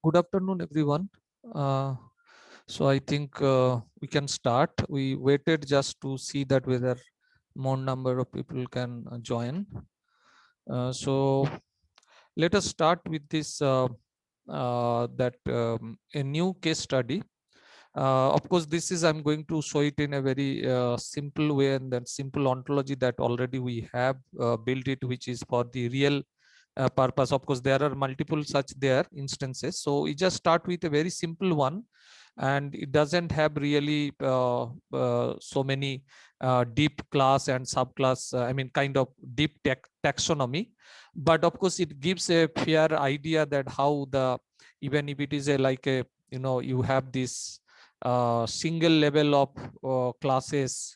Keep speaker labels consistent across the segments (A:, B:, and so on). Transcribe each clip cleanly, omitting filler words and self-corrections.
A: Good afternoon, everyone. Uh, so I think we can start. We waited just to see that whether more number of people can join. So let us start with this a new case study. Of course, this is I'm going to show it in a very simple way, and then simple ontology that already we have built it, which is for the real purpose. Of course, there are multiple such there instances. So we just start with a very simple one, and it doesn't have really so many deep class and subclass. I mean, kind of deep taxonomy, but of course, it gives a fair idea that how the even if it is a like a you have this single level of classes,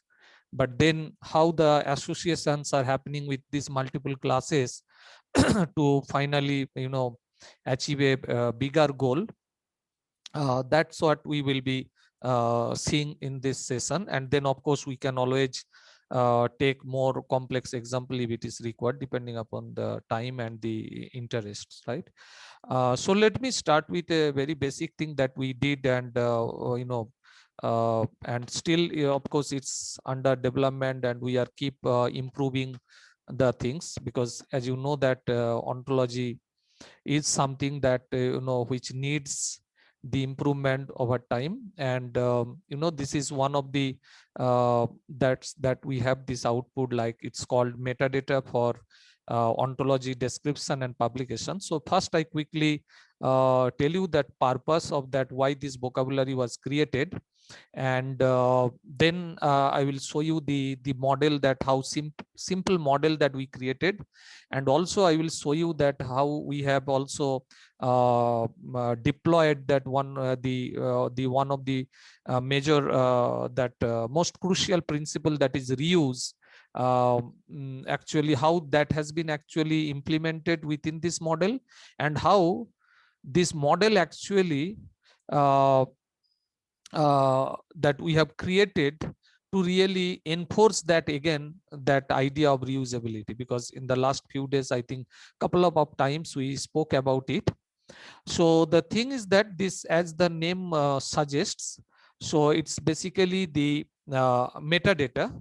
A: but then how the associations are happening with these multiple classes to finally achieve a bigger goal. That's what we will be seeing in this session, and then of course we can always take more complex example if it is required, depending upon the time and the interests, right? So let me start with a very basic thing that we did, and and still of course it's under development, and we are keep improving the things, because as you know that ontology is something that which needs the improvement over time. And this is one of the that we have this output, like it's called metadata for ontology description and publication. So first I quickly tell you that purpose of that, why this vocabulary was created, and then I will show you the model, that how simple model that we created, and also I will show you that how we have also deployed that one the one of the major that most crucial principle, that is reuse. Actually how that has been actually implemented within this model, and how this model actually uh, that we have created to really enforce that, again, that idea of reusability, because in the last few days I think couple of times we spoke about it. So the thing is that this, as the name suggests, so it's basically the metadata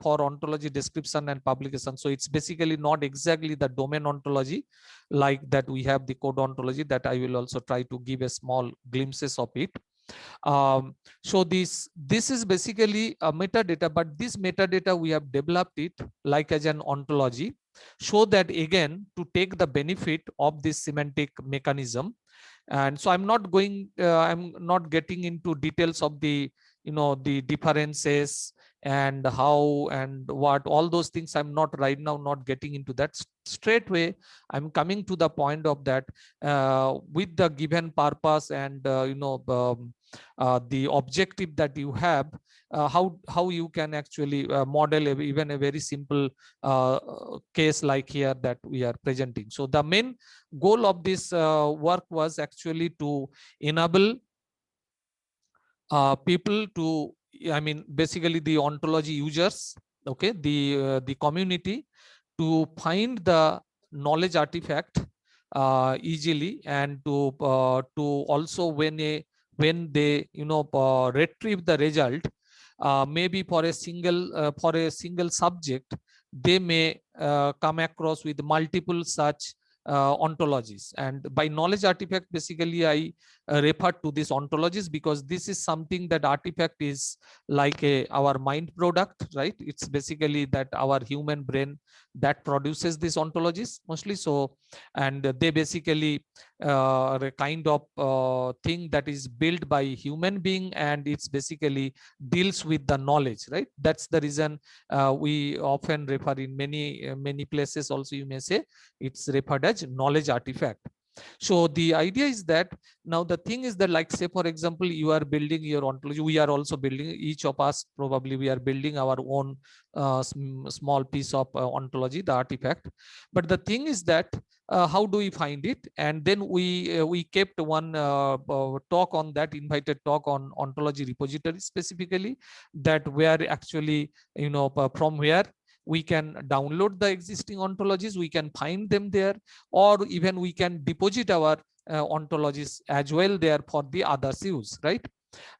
A: for ontology description and publication. So it's basically not exactly the domain ontology like that we have the code ontology, that I will also try to give a small glimpses of it. So this is basically a metadata, but this metadata we have developed it like as an ontology, so that again to take the benefit of this semantic mechanism. And so I'm not getting into details of the the differences and how and what, all those things I'm not right now not getting into that. Straight way I'm coming to the point of that, with the given purpose and the objective that you have, how you can actually model even a very simple case like here that we are presenting. So the main goal of this work was actually to enable people to, I mean, basically the ontology users, okay, the community, to find the knowledge artifact easily, and to also when they retrieve the result, maybe for a single subject, they may come across with multiple such ontologies. And by knowledge artifact, basically I refer to these ontologies, because this is something that artifact is like our mind product, right? It's basically that our human brain that produces these ontologies mostly. So, and they basically a kind of thing that is built by human being, and it's basically deals with the knowledge, right? That's the reason we often refer in many places also, you may say, it's referred as knowledge artifact. So the idea is that, now the thing is that, like say for example, you are building your ontology, we are also building, each of us probably we are building our own small piece of ontology, the artifact. But the thing is that how do we find it? And then we kept one talk on that, invited talk on ontology repository specifically, that where actually from where we can download the existing ontologies, we can find them there, or even we can deposit our ontologies as well there for the others use, right?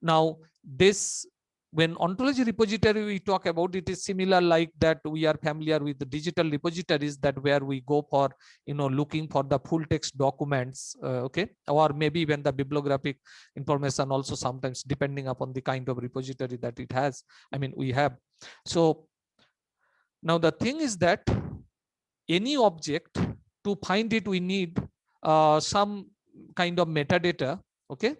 A: Now, this, when ontology repository we talk about, it is similar like that we are familiar with the digital repositories, that where we go for, looking for the full text documents, okay, or maybe even the bibliographic information also sometimes, depending upon the kind of repository that it has, I mean we have. So now the thing is that any object, to find it we need some kind of metadata, okay.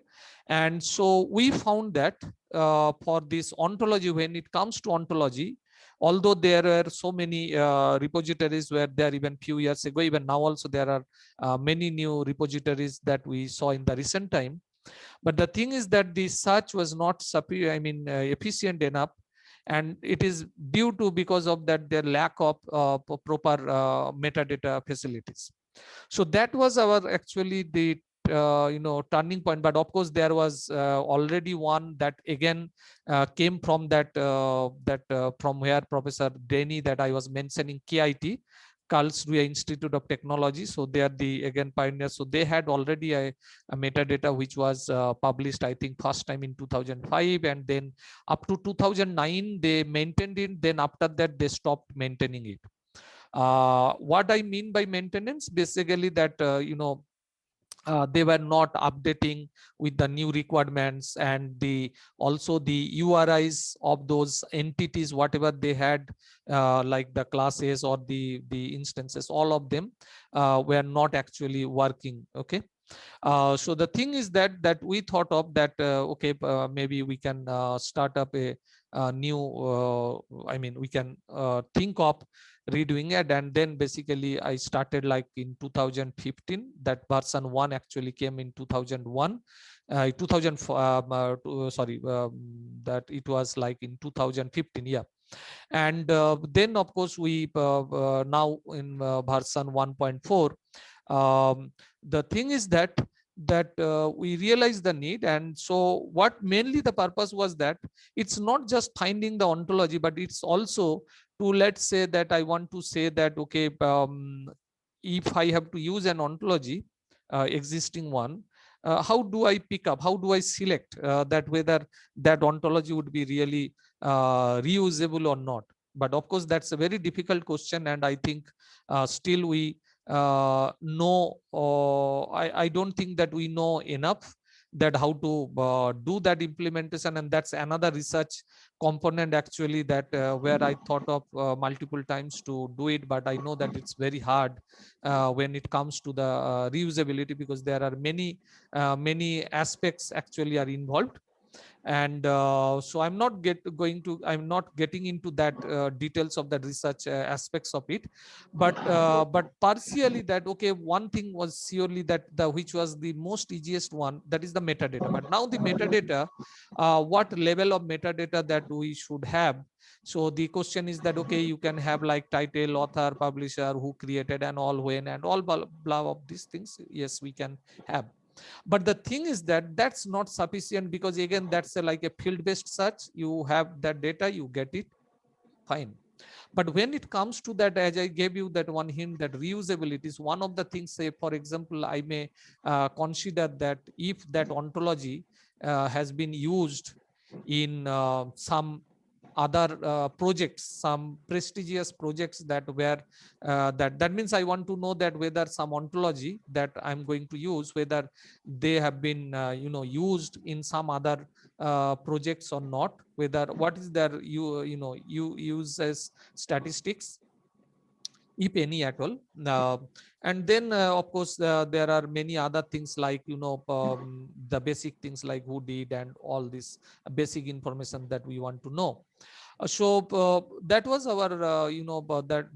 A: And so we found that for this ontology, when it comes to ontology, although there were so many repositories where there, even few years ago, even now also there are many new repositories that we saw in the recent time, but the thing is that the search was not efficient enough, and it is due to, because of that, their lack of proper metadata facilities. So that was our actually the turning point. But of course there was already one that again came from from where Professor Denny that I was mentioning, KIT, Karlsruhe Institute of Technology. So they are the again pioneers. So they had already a metadata which was published, I think, first time in 2005, and then up to 2009 they maintained it. Then after that they stopped maintaining it. What I mean by maintenance, basically that they were not updating with the new requirements, and the also the URIs of those entities, whatever they had, like the classes or the instances, all of them were not actually working, okay. So the thing is that we thought of that, okay, maybe we can start up a new, we can think of redoing it. And then basically I started like in 2015. That version 1 actually came in 2001, 2000 sorry, that it was like in 2015, yeah. And then of course we now in version 1.4, the thing is that we realize the need. And so what mainly the purpose was that it's not just finding the ontology, but it's also to, let's say that I want to say that, okay, if I have to use an ontology, existing one, how do I pick up, how do I select that whether that ontology would be really reusable or not? But of course that's a very difficult question, and I think still we know, I don't think that we know enough that how to do that implementation. And that's another research component actually, that where I thought of multiple times to do it, but I know that it's very hard when it comes to the reusability, because there are many aspects actually are involved. And so I'm not getting into that details of the research aspects of it, but partially that, okay, one thing was surely that the which was the most easiest one, that is the metadata. But now the metadata, what level of metadata that we should have? So the question is that, okay, you can have like title, author, publisher, who created, and all, when, and all blah of these things, yes, we can have. But the thing is that that's not sufficient, because again that's like a field based search. You have that data, you get it, fine. But when it comes to that, as I gave you that one hint, that reusability is one of the things. Say for example, I may consider that if that ontology has been used in some other projects, some prestigious projects that were that means I want to know that whether some ontology that I'm going to use, whether they have been used in some other projects or not, whether what is their you use as statistics, if any at all. And then of course there are many other things like the basic things like who did, and all this basic information that we want to know. So that was our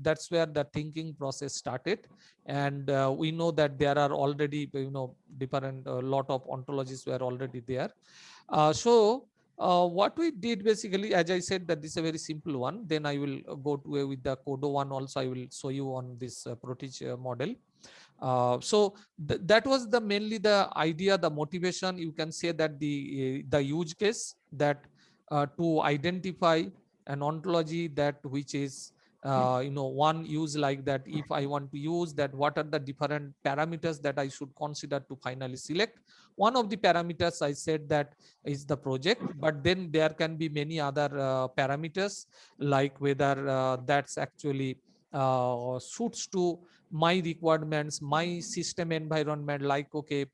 A: that's where the thinking process started. And we know that there are already different lot of ontologies were already there. What we did basically, as I said, that this is a very simple one. Then I will go to with the Kodo one also. I will show you on this Protege model. That was the mainly the idea, the motivation. You can say that the use case that to identify an ontology that which is one use like that, if I want to use that, what are the different parameters that I should consider to finally select. One of the parameters I said that is the project, but then there can be many other parameters, like whether that's actually suits to my requirements, my system environment, like, okay,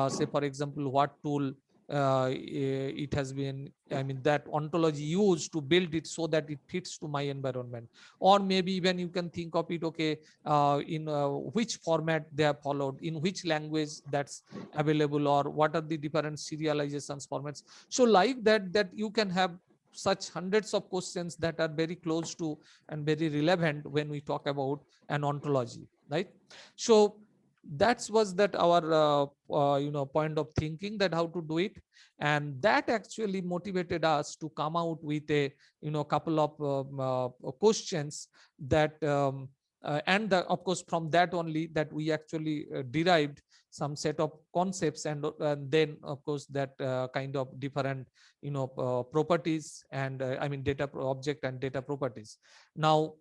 A: say for example, what tool it has been, I mean, that ontology used to build it so that it fits to my environment. Or maybe even you can think of it, okay, in which format they have followed, in which language that's available, or what are the different serializations formats. So like that you can have such hundreds of questions that are very close to and very relevant when we talk about an ontology, right? So that was that our point of thinking, that how to do it, and that actually motivated us to come out with a couple of questions that and of course from that only that we actually derived some set of concepts, and then of course that kind of different properties, and I mean data object and data properties. Now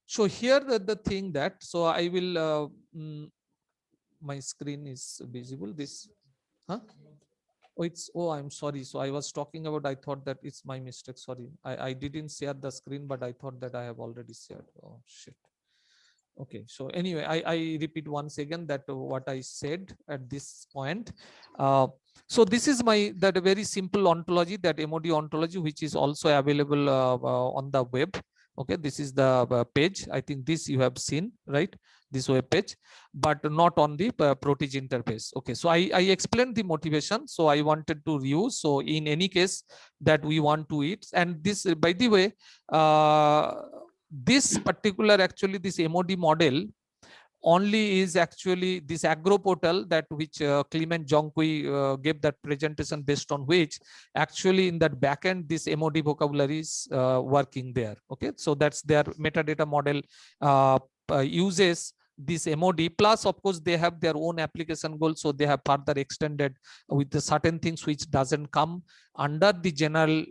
A: so here the thing that, so I will my screen is visible, this, huh? Oh, it's, oh, I'm sorry. So I was talking about, I thought that it's my mistake. Sorry. I didn't share the screen, but I thought that I have already shared. Oh, shit. Okay. So anyway, I repeat once again that what I said at this point. So this is my, that a very simple ontology, that MOD ontology, which is also available on the web. Okay. This is the page. I think this you have seen, right? This web page, but not on the Protege interface. Okay, so I explained the motivation. So I wanted to use, so in any case that we want to eat, and this, by the way, this particular, actually this MOD model only is actually this agro portal, that which Clement Jonkui gave that presentation, based on which actually in that backend this MOD vocabulary is working there. Okay, so that's their metadata model uses this MOD, plus of course they have their own application goals, so they have further extended with the certain things which doesn't come under the general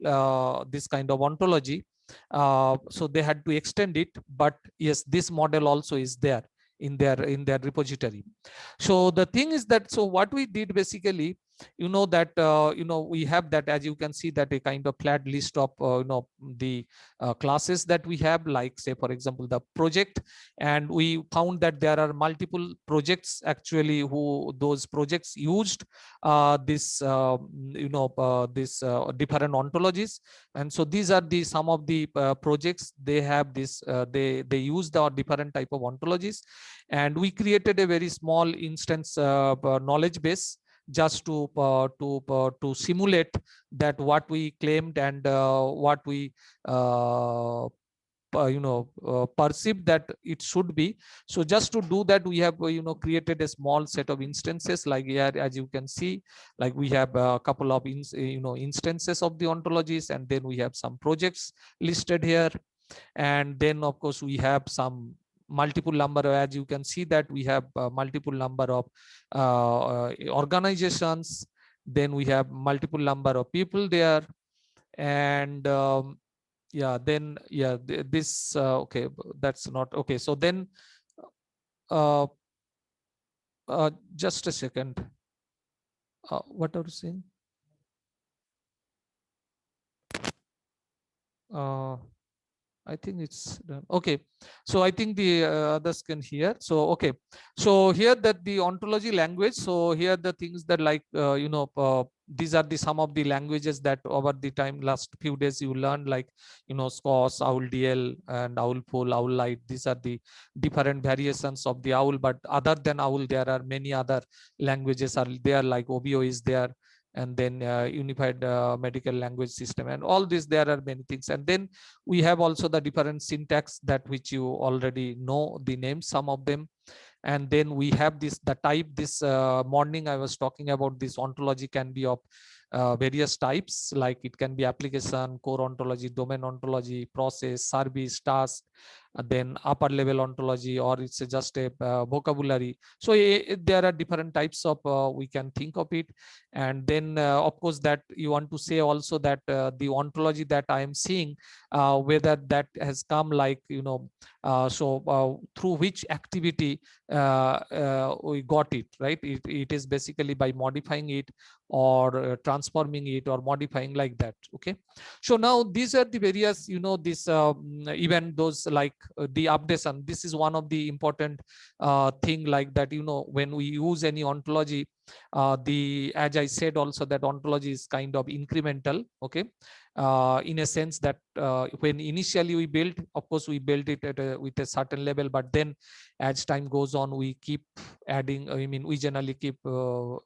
A: this kind of ontology. So they had to extend it, but yes, this model also is there in their repository. So the thing is that, so what we did basically, that we have that, as you can see, that a kind of flat list of the classes that we have, like say for example the project, and we found that there are multiple projects actually who those projects used this this different ontologies. And so these are the some of the projects, they have this they use the different type of ontologies, and we created a very small instance knowledge base, just to simulate that what we claimed, and what we perceive that it should be. So just to do that, we have created a small set of instances, like here as you can see, like we have a couple of instances of the ontologies, and then we have some projects listed here, and then of course we have some multiple number, as you can see that we have multiple number of organizations, then we have multiple number of people there, and yeah, then yeah, this okay, that's not okay. So then uh, just a second, what are you saying? I think it's done. Okay. So I think the others can hear. So, okay. So here that the ontology language. So here the things that like, these are the some of the languages that over the time last few days you learned, like, SCOS, OWL, and OWLFull, OWLite. These are the different variations of the OWL. But other than OWL, there are many other languages are there, like OBO is there, and then unified medical language system, and all this, there are many things. And then we have also the different syntax, that which you already know the names, some of them. And then we have this, the type, this morning I was talking about, this ontology can be of various types, like it can be application, core ontology, domain ontology, process, service, task, then upper level ontology, or it's just a vocabulary. So there are different types of we can think of it. And then of course that you want to say also that the ontology that I am seeing, whether that has come like, through which activity we got it, right? It is basically by modifying it, or transforming it, or modifying, like that. Okay, so now these are the various, this even those like the updation. This is one of the important thing, like that, when we use any ontology, the, as I said also, that ontology is kind of incremental. Okay, in a sense that when initially we build, of course we build it with a certain level, but then as time goes on, we keep adding, we generally keep more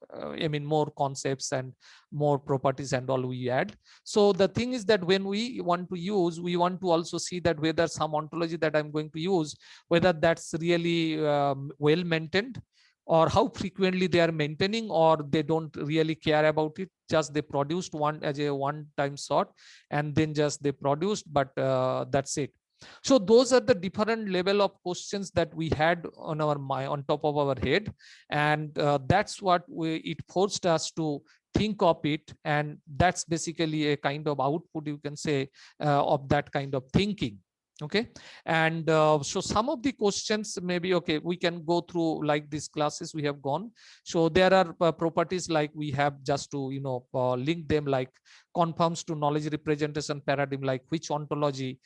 A: concepts and more properties and all we add. So the thing is that when we want to use, we want to also see that whether some ontology that I'm going to use, whether that's really well maintained, or how frequently they are maintaining, or they don't really care about it, just they produced one as a one time shot, and then just they produced, but that's it. So those are the different level of questions that we had on our mind, on top of our head, and that's what it forced us to think of it, and that's basically a kind of output, you can say, of that kind of thinking. Okay, and so some of the questions, maybe, okay, we can go through like these classes we have gone. So there are properties like we have, just to link them, like conforms to knowledge representation paradigm, like which ontology,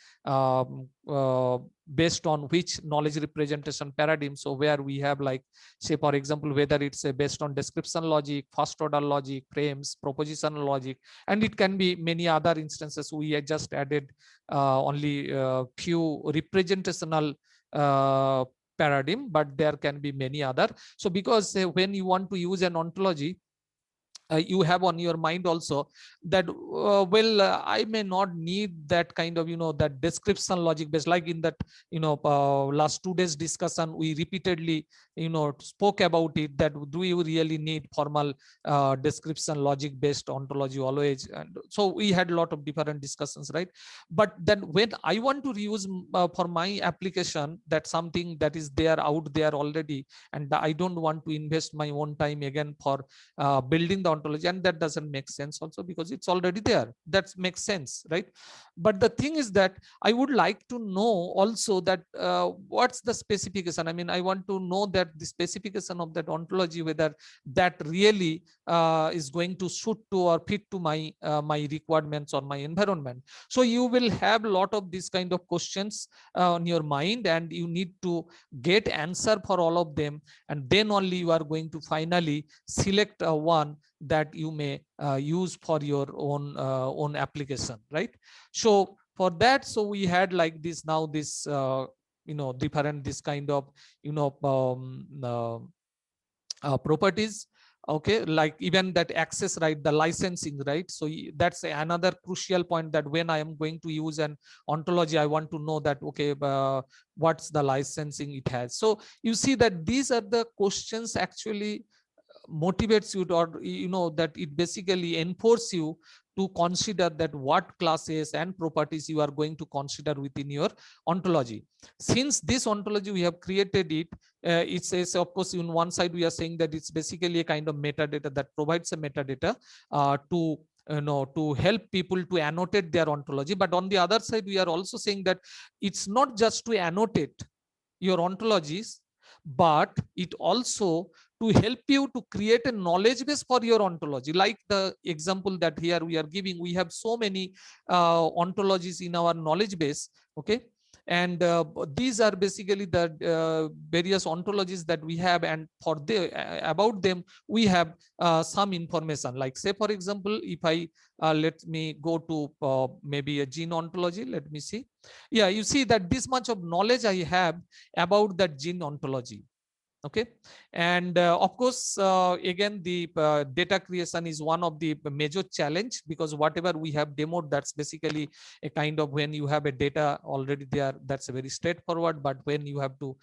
A: based on which knowledge representation paradigm. So where we have, like, say for example, whether it's based on description logic, first order logic, frames, propositional logic, and it can be many other instances. We had just added only few representational paradigm, but there can be many other. So because when you want to use an ontology, you have on your mind also that I may not need that kind of that description logic based, like in that last 2 days discussion, we repeatedly spoke about it, that do you really need formal description logic based ontology always. And so we had a lot of different discussions, right? But then when I want to reuse for my application, that something that is there out there already, and I don't want to invest my own time again for building the ontology, and that doesn't make sense also, because it's already there. That makes sense, right? But the thing is that I would like to know also that what's the specification. I want to know that the specification of that ontology, whether that really is going to suit to or fit to my requirements or my environment. So you will have a lot of these kind of questions on your mind, and you need to get answer for all of them, and then only you are going to finally select one that you may use for your own application, right? So for that, so we had like this, now this different, this kind of properties. Okay, like even that access right, the licensing, right? So that's another crucial point, that when I am going to use an ontology, I want to know that, okay, what's the licensing it has. So you see that these are the questions actually motivates you to, or that it basically enforce you to consider that what classes and properties you are going to consider within your ontology. Since this ontology we have created it, it says, of course, in one side we are saying that it's basically a kind of metadata that provides a metadata to help people to annotate their ontology. But on the other side, we are also saying that it's not just to annotate your ontologies, but it also to help you to create a knowledge base for your ontology. Like the example that here we are giving, we have so many ontologies in our knowledge base. Okay, and these are basically the various ontologies that we have, and for the about them we have some information. Like, say for example, if I let me go to maybe a gene ontology, let me see. Yeah, you see that this much of knowledge I have about that gene ontology. Okay, and of course, again, the data creation is one of the major challenge, because whatever we have demoed, that's basically a kind of, when you have a data already there, that's a very straightforward. But when you have to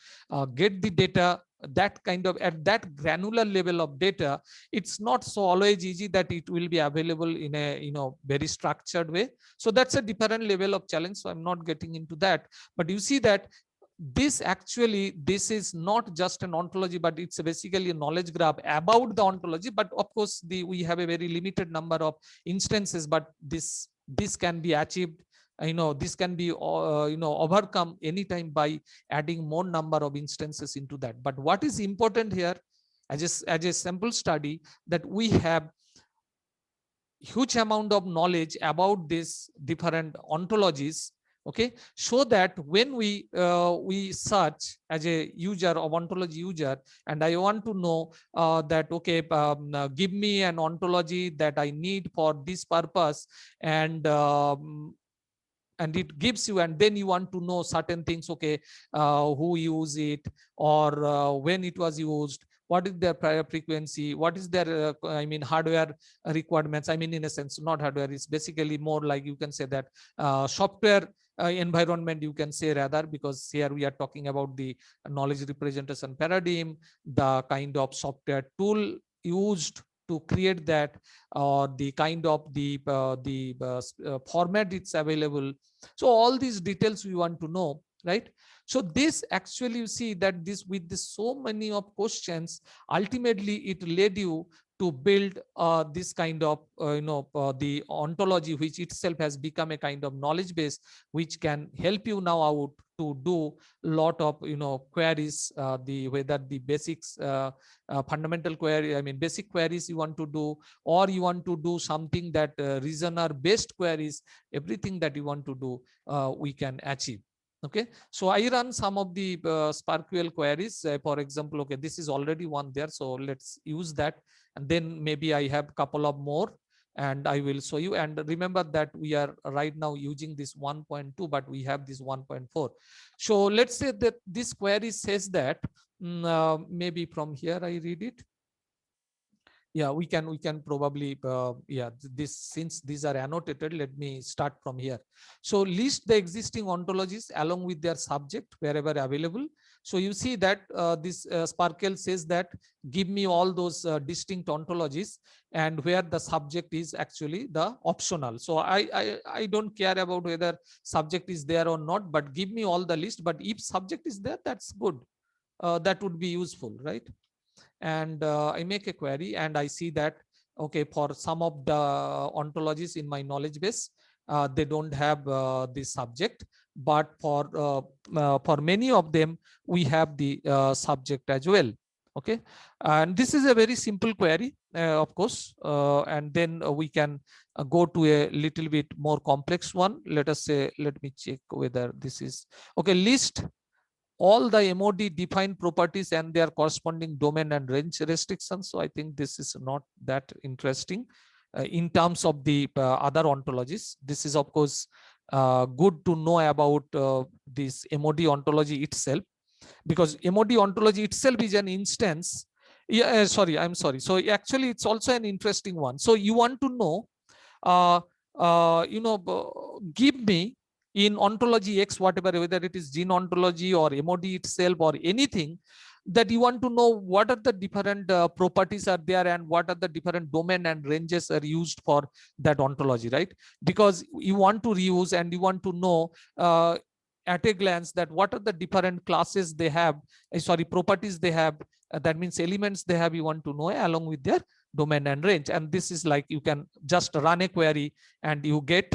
A: get the data, that kind of at that granular level of data, it's not so always easy that it will be available in a very structured way. So that's a different level of challenge, so I'm not getting into that. But you see that this is not just an ontology, but it's basically a knowledge graph about the ontology. But of course, we have a very limited number of instances, but this can be achieved. This can be overcome anytime by adding more number of instances into that. But what is important here, as a sample study, that we have huge amount of knowledge about these different ontologies, okay, so that when we search as a user of ontology user, and I want to know that, okay, give me an ontology that I need for this purpose, and it gives you, and then you want to know certain things, okay, who used it, or when it was used, what is their prior frequency, what is their hardware requirements. In a sense, not hardware, it's basically more like, you can say that software environment, you can say, rather, because here we are talking about the knowledge representation paradigm, the kind of software tool used to create that, or the kind of the format it's available. So all these details we want to know, right? So this actually, you see that this, with this so many of questions, ultimately it led you to build this kind of the ontology, which itself has become a kind of knowledge base, which can help you now out to do lot of queries, the whether the basics fundamental query, basic queries you want to do, or you want to do something that reasoner based queries, everything that you want to do, we can achieve. Okay, so I run some of the SparkQL queries. For example, okay, this is already one there, so let's use that, and then maybe I have a couple of more, and I will show you. And remember that we are right now using this 1.2, but we have this 1.4. So let's say that this query says that, maybe from here I read it. Yeah, we can probably this, since these are annotated, let me start from here. So list the existing ontologies along with their subject wherever available. So you see that this SparkQL says that give me all those distinct ontologies, and where the subject is actually the optional. So I don't care about whether subject is there or not, but give me all the list. But if subject is there, that's good. That would be useful, right? And I make a query, and I see that, okay, for some of the ontologies in my knowledge base, they don't have this subject, but for many of them we have the subject as well. Okay, and this is a very simple query, of course, and then we can go to a little bit more complex one. Let us say, let me check whether this is okay. List all the MOD defined properties and their corresponding domain and range restrictions. So I think this is not that interesting in terms of the other ontologies. This is, of course, good to know about this MOD ontology itself, because MOD ontology itself is an instance. Yeah, sorry, I'm sorry. So actually, it's also an interesting one. So you want to know, give me in ontology X, whatever, whether it is gene ontology or MOD itself or anything, that you want to know what are the different properties are there, and what are the different domain and ranges are used for that ontology, right? Because you want to reuse, and you want to know at a glance that what are the different classes they have, properties they have, that means elements they have, you want to know along with their domain and range. And this is like, you can just run a query and you get.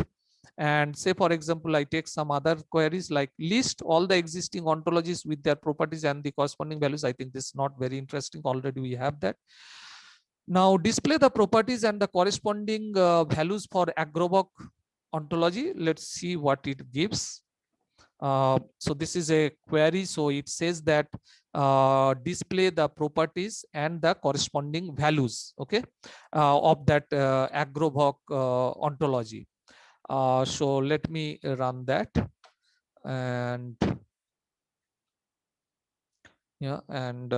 A: And say, for example, I take some other queries like list all the existing ontologies with their properties and the corresponding values. I think this is not very interesting, already we have that. Now display the properties and the corresponding values for Agrobot ontology. Let's see what it gives. So this is a query. So it says that display the properties and the corresponding values, okay, of that Agrobot ontology. So let me run that, and yeah, and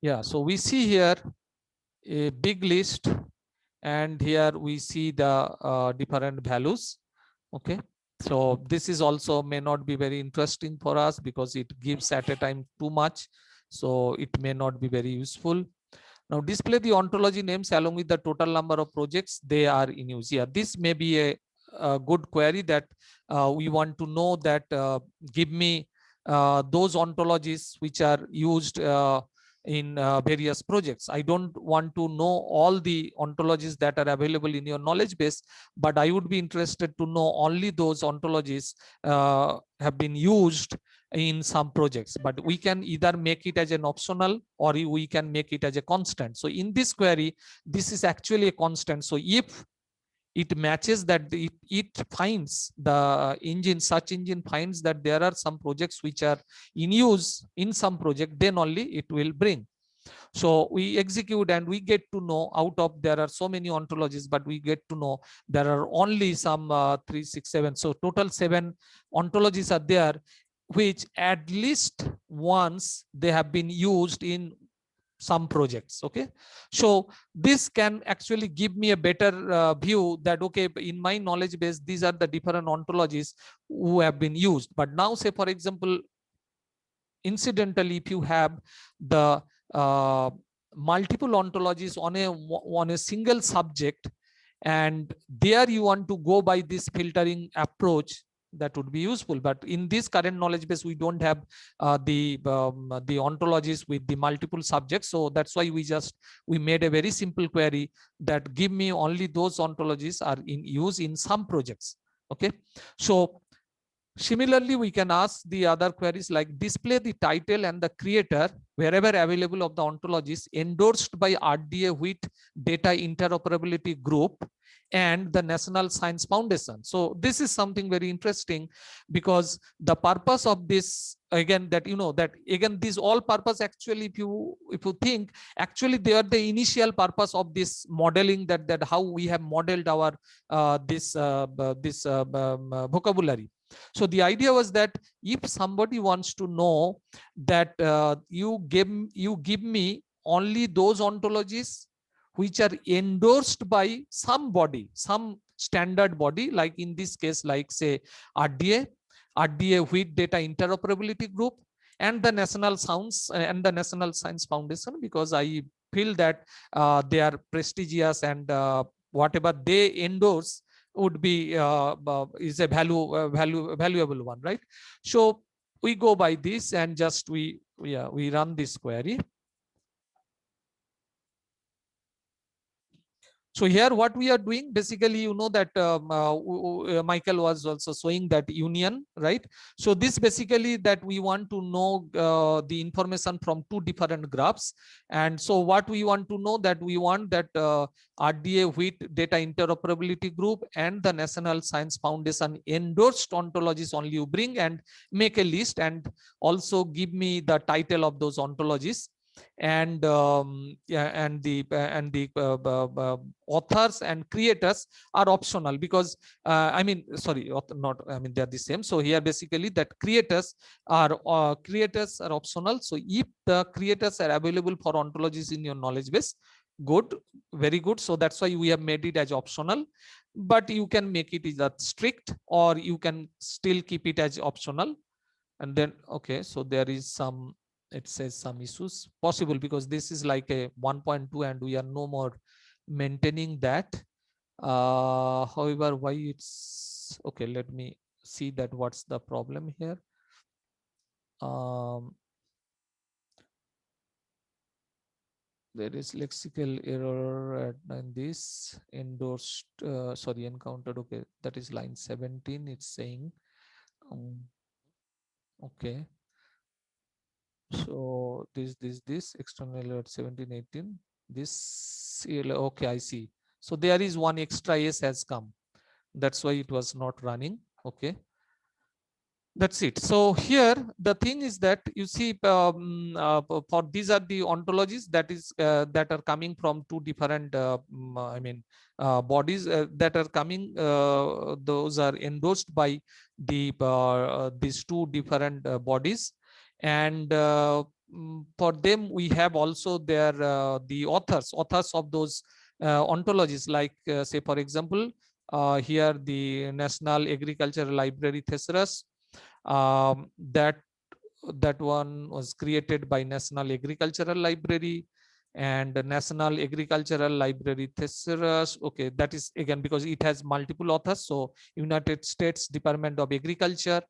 A: yeah, so we see here a big list, and here we see the different values. Okay, so this is also may not be very interesting for us, because it gives at a time too much, so it may not be very useful. Now display the ontology names along with the total number of projects they are in use. Yeah, this may be a good query that we want to know that give me those ontologies which are used in various projects. I don't want to know all the ontologies that are available in your knowledge base, but I would be interested to know only those ontologies have been used in some projects. But we can either make it as an optional or we can make it as a constant. So in this query, this is actually a constant. So if it matches that, it finds the engine, search engine finds that there are some projects which are in use in some project, then only it will bring. So we execute and we get to know, out of there are so many ontologies, but we get to know there are only some 3, 6, 7. So total 7 ontologies are there, which at least once they have been used in some projects. Okay, so this can actually give me a better view that, okay, in my knowledge base, these are the different ontologies who have been used. But now, say for example, incidentally, if you have the multiple ontologies on a single subject, and there you want to go by this filtering approach, that would be useful. But in this current knowledge base, we don't have the ontologies with the multiple subjects. So that's why we made a very simple query that give me only those ontologies are in use in some projects. Okay, so similarly, we can ask the other queries like display the title and the creator wherever available of the ontologies endorsed by RDA with Data Interoperability Group and the National Science Foundation. So this is something very interesting, because the purpose of this, again, that that again this all purpose, actually, if you think, actually they are the initial purpose of this modeling, that how we have modeled our this vocabulary. So the idea was that if somebody wants to know that you give me only those ontologies which are endorsed by some body, some standard body, like in this case, like say RDA with Data Interoperability Group and the National Science Foundation, because I feel that they are prestigious, and whatever they endorse would be is a valuable one, right? So we go by this and just we run this query. So here what we are doing, basically, that Michael was also showing that union, right? So this basically that we want to know the information from two different graphs. And so what we want to know, that we want that RDA with Data Interoperability Group and the National Science Foundation endorsed ontologies only you bring, and make a list and also give me the title of those ontologies. And the authors and creators are optional, because I mean, sorry, not, I mean, they're the same. So here basically that creators are optional. So if the creators are available for ontologies in your knowledge base, good, very good. So that's why we have made it as optional, but you can make it either strict or you can still keep it as optional. And then, okay, so there is some, it says some issues possible, because this is like a 1.2 and we are no more maintaining that. However, why it's okay, let me see that what's the problem here. There is lexical error in this endorsed, sorry, encountered. Okay, that is line 17. It's saying, okay, so this external at 17, 18, this, okay, I see. So there is one extra s has come, that's why it was not running. Okay, that's it. So here the thing is that you see, for these are the ontologies that are coming from two different I mean bodies that are coming, those are endorsed by the these two different bodies. And for them we have also their the authors of those ontologies, like say for example, here the National Agricultural Library Thesaurus, that one was created by National Agricultural Library. and the National Agricultural Library Thesaurus. Okay, that is again because it has multiple authors. So United States Department of Agriculture,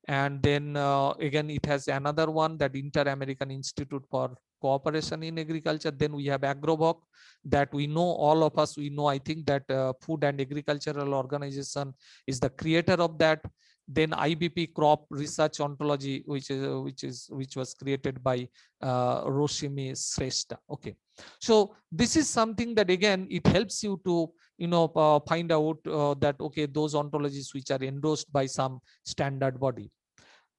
A: and then again it has another one, that Inter-American Institute for Cooperation in Agriculture. Then we have Agrovoc, that we know, all of us, we know, I think, that Food and Agricultural Organization is the creator of that. Then IBP Crop Research Ontology, which was created by Roshimi Shrestha. Okay, so this is something that again it helps you to find out that okay, those ontologies which are endorsed by some standard body.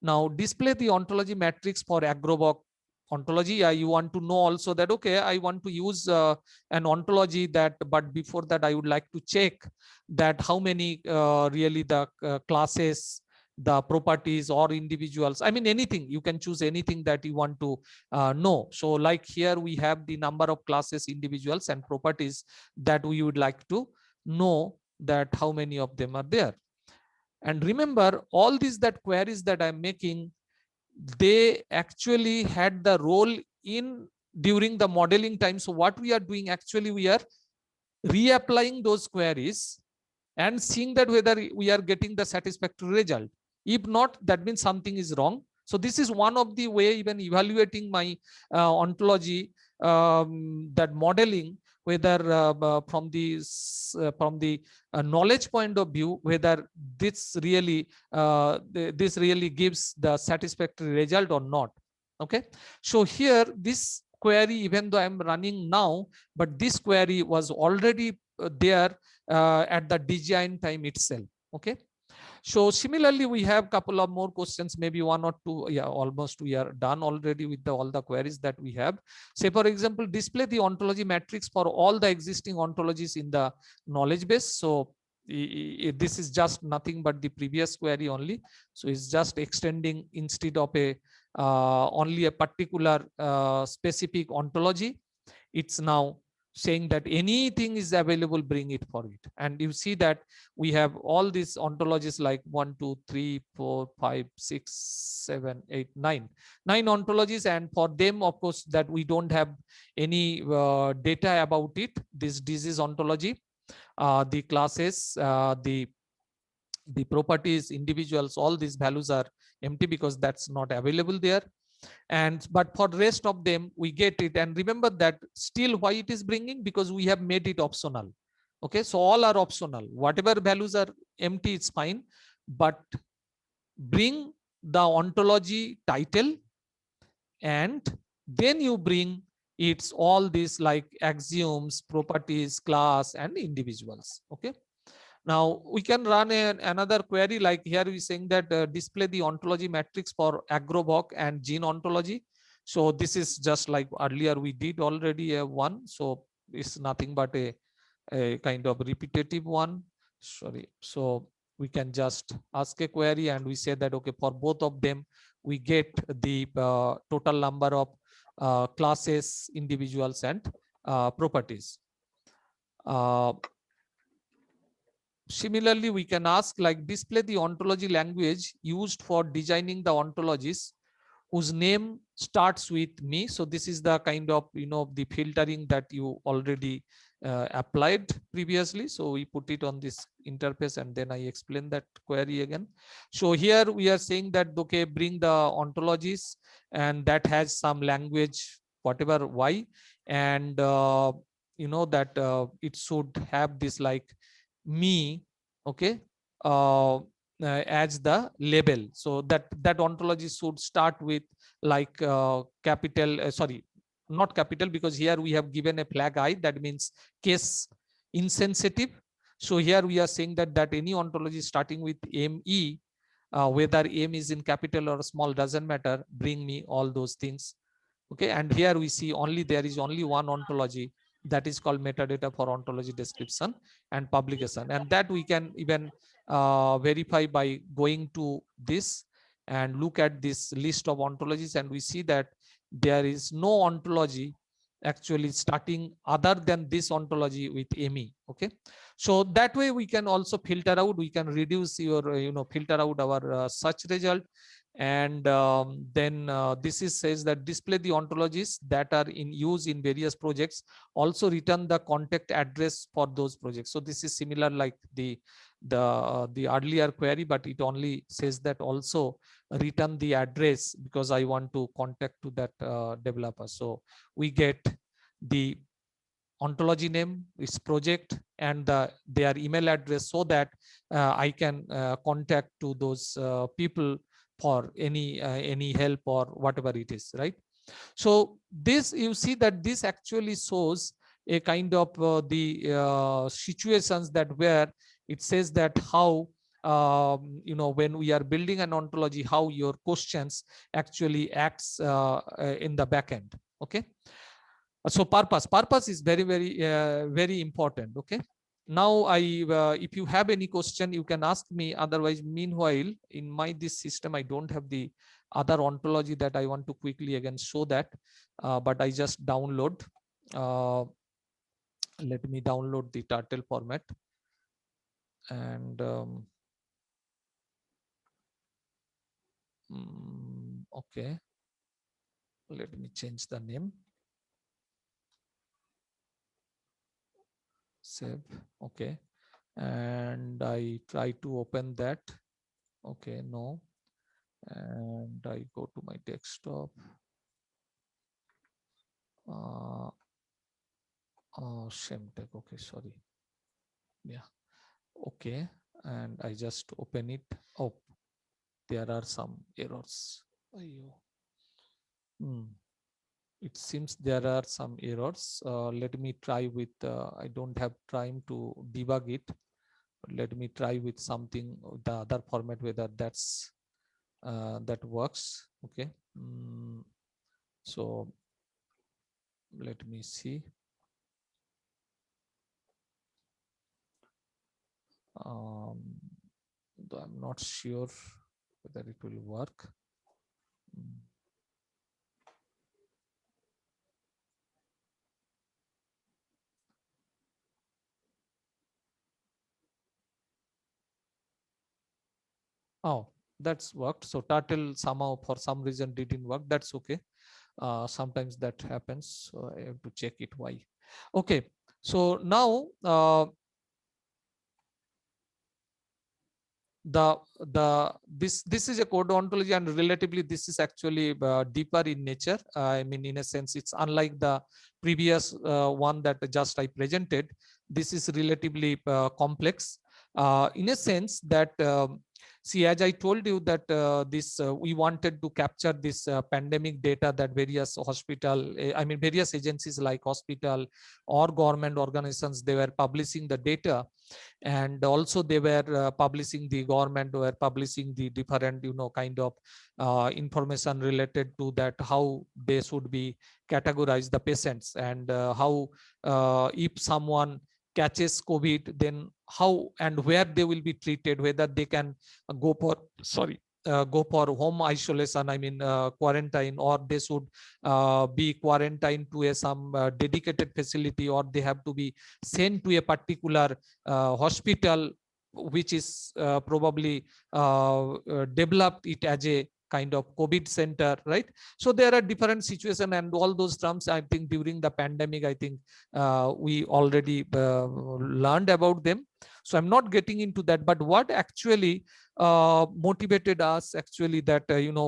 A: Now display the ontology matrix for Agrovoc ontology. You want to know also that okay, I want to use an ontology, that but before that I would like to check that how many really the classes, the properties or individuals, I mean anything, you can choose anything that you want to know. So like here we have the number of classes, individuals and properties that we would like to know, that how many of them are there. And remember, all these that queries that I'm making, they actually had the role in during the modeling time. So what we are doing, actually we are reapplying those queries and seeing that whether we are getting the satisfactory result. If not, that means something is wrong. So this is one of the way even evaluating my ontology, that modeling, whether from the knowledge point of view, whether this really gives the satisfactory result or not. Okay, so here this query, even though I'm running now, but this query was already there at the design time itself. Okay, so similarly we have couple of more questions, maybe one or two. Yeah, almost we are done already with all the queries that we have. Say for example, display the ontology matrix for all the existing ontologies in the knowledge base. So this is just nothing but the previous query only. So it's just extending, instead of a only a particular specific ontology, it's now saying that anything is available, bring it for it. And you see that we have all these ontologies like 1, 2, 3, 4, 5, 6, 7, 8, 9 ontologies. And for them, of course, that we don't have any data about it, this disease ontology, the classes, the properties, individuals, all these values are empty because that's not available there. And but for the rest of them we get it. And remember that still why it is bringing, because we have made it optional. Okay, so all are optional, whatever values are empty, it's fine, but bring the ontology title, and then you bring it's all these like axioms, properties, class and individuals. Okay, now we can run another query, like here we saying that display the ontology matrix for Agrovoc and gene ontology. So this is just like earlier we did already one. So it's nothing but a kind of repetitive one. Sorry. So we can just ask a query and we say that, okay, for both of them, we get the total number of classes, individuals and properties. Similarly, we can ask like display the ontology language used for designing the ontologies whose name starts with me. So this is the kind of the filtering that you already applied previously. So we put it on this interface and then I explain that query again. So here we are saying that okay, bring the ontologies and that has some language whatever y, and that it should have this like me, okay, as the label. So that ontology should start with like capital, sorry, not capital, because here we have given a flag I, that means case insensitive. So here we are saying that any ontology starting with me, whether m is in capital or small doesn't matter, bring me all those things. Okay, and here we see only there is only one ontology, that is called metadata for ontology description and publication, and that we can even verify by going to this and look at this list of ontologies, and we see that there is no ontology actually starting other than this ontology with me. Okay, so that way we can also filter out, we can reduce your filter out our search result, And then this is says that display the ontologies that are in use in various projects, also return the contact address for those projects. So this is similar like the earlier query, but it only says that also return the address because I want to contact to that developer. So we get the ontology name, its project, and their email address, so that I can contact to those people for any help or whatever it is, right? So this, you see that this actually shows a kind of the situations that where it says that how when we are building an ontology, how your questions actually acts in the backend. Okay. So purpose is very important. Okay. Now if you have any question, you can ask me. Otherwise, meanwhile, in my this system, I don't have the other ontology that I want to quickly again show that, but I just download. uh, Let me download the turtle format. And okay, let me change the name. Save. Okay. And I try to open that. Okay, no. And I go to my desktop. Shemtech. Okay, sorry. Yeah. Okay. And I just open it. Oh, there are some errors. It seems there are some errors. Let me try with, I don't have time to debug it. Let me try with something, the other format, whether that works. Okay. So let me see. Though I'm not sure whether it will work. Oh, that's worked. So turtle somehow for some reason didn't work. That's okay. Sometimes that happens. So I have to check it why. Okay. So now this is a code ontology, and relatively this is actually deeper in nature. I mean, in a sense, it's unlike the previous one that just I presented. This is relatively complex in a sense that see, as I told you that this we wanted to capture this pandemic data that various various agencies like hospital or government organizations, they were publishing the data. And also they were publishing, the government were publishing the different kind of information related to that, how they should be categorize the patients, and how if someone catches COVID, then how and where they will be treated, whether they can go for home isolation, quarantine, or they should be quarantined to some dedicated facility, or they have to be sent to a particular hospital which is probably developed it as a kind of COVID center, right? So there are different situations, and all those terms, I think during the pandemic, I think we already learned about them. So I'm not getting into that, but what actually motivated us actually that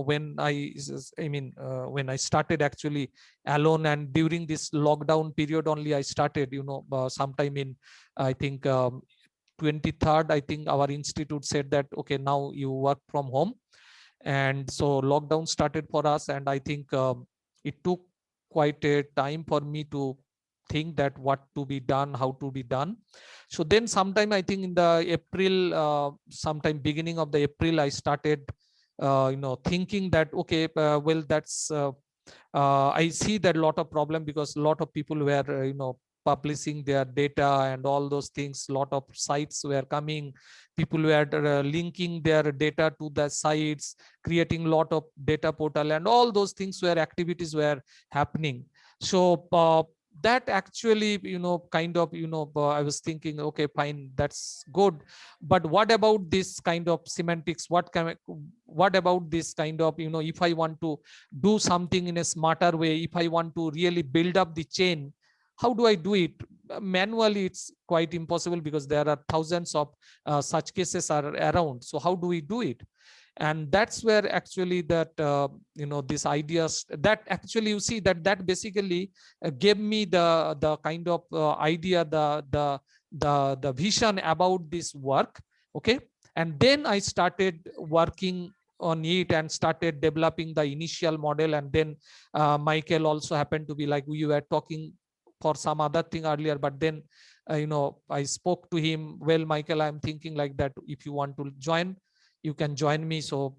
A: when I started actually alone, and during this lockdown period only I started, sometime in, I think 23rd, I think our institute said that, okay, now you work from home. And so lockdown started for us, and I think it took quite a time for me to think that what to be done, how to be done. So then sometime, I think in the April, sometime beginning of the April, I started thinking that, okay, well, that's I see that a lot of problem, because a lot of people were publishing their data and all those things. A lot of sites were coming, people were linking their data to the sites, creating a lot of data portal, and all those things where activities were happening. So that actually, kind of, I was thinking, okay, fine, that's good, but what about this kind of semantics? What about this kind of, if I want to do something in a smarter way, if I want to really build up the chain, how do I do it? Manually, it's quite impossible because there are thousands of such cases are around. So how do we do it? And that's where actually that this ideas that actually, you see, that basically gave me the kind of idea, the vision about this work. Okay. And then I started working on it and started developing the initial model. And then Michael also happened to be like, we were talking for some other thing earlier, but then I spoke to him, well, Michael, I'm thinking like that, if you want to join, you can join me. So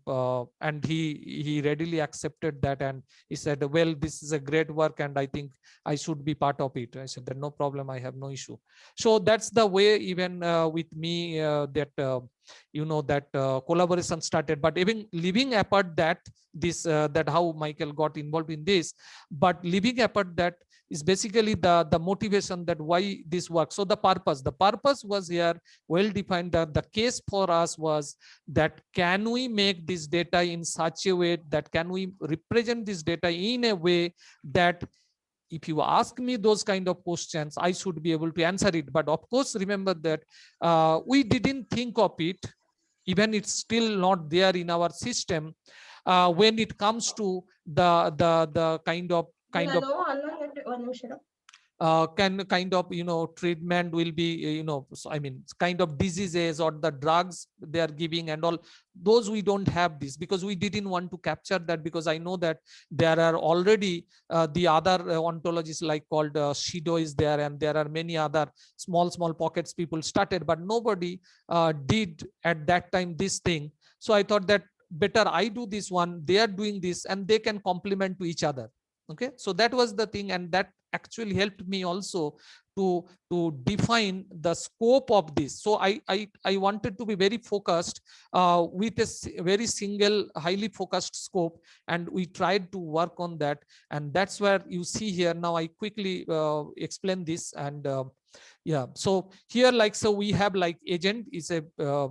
A: and he readily accepted that, and he said, well, this is a great work and I think I should be part of it. I said that no problem, I have no issue. So that's the way, even with me, that that collaboration started. But even leaving apart that, this that how Michael got involved in this, but leaving apart that is basically the motivation that why this works. So the purpose was here well defined. The case for us was that, can we make this data in such a way that, can we represent this data in a way that if you ask me those kind of questions, I should be able to answer it. But of course, remember that we didn't think of it, even it's still not there in our system, when it comes to the kind of can kind of treatment will be I mean kind of diseases or the drugs they are giving and all those. We don't have this because we didn't want to capture that, because I know that there are already the other ontologies like called Shido is there, and there are many other small pockets people started, but nobody did at that time this thing. So I thought that better I do this one, they are doing this, and they can complement to each other. Okay, so that was the thing, and that actually helped me also to define the scope of this. So I wanted to be very focused with a very single highly focused scope, and we tried to work on that. And that's where you see here. Now I quickly explain this. And yeah, so here, like, so we have like agent is a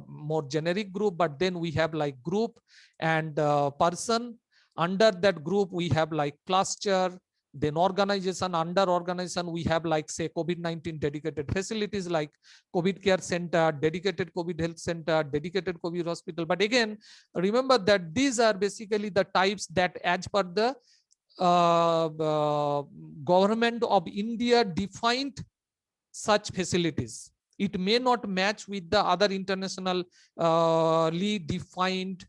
A: more generic group, but then we have like group and person. Under that group we have like cluster, then organization. Under organization we have like, say, COVID-19 dedicated facilities like COVID care center, dedicated COVID health center, dedicated COVID hospital. But again, remember that these are basically the types that, as per the government of India, defined such facilities. It may not match with the other internationally defined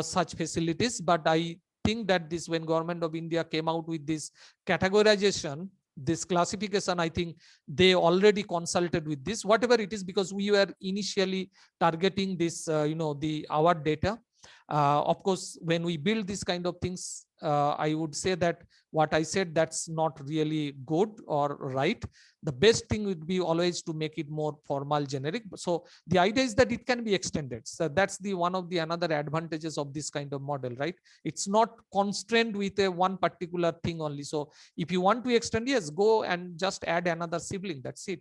A: such facilities, but I think that this, when government of India came out with this categorization, this classification, I think they already consulted with this, whatever it is, because we were initially targeting this, the our data. Of course, when we build this kind of things, I would say that what I said, that's not really good or right. The best thing would be always to make it more formal, generic. So the idea is that it can be extended. So that's the one of the another advantages of this kind of model, right? It's not constrained with a one particular thing only. So if you want to extend, yes, go and just add another sibling, that's it.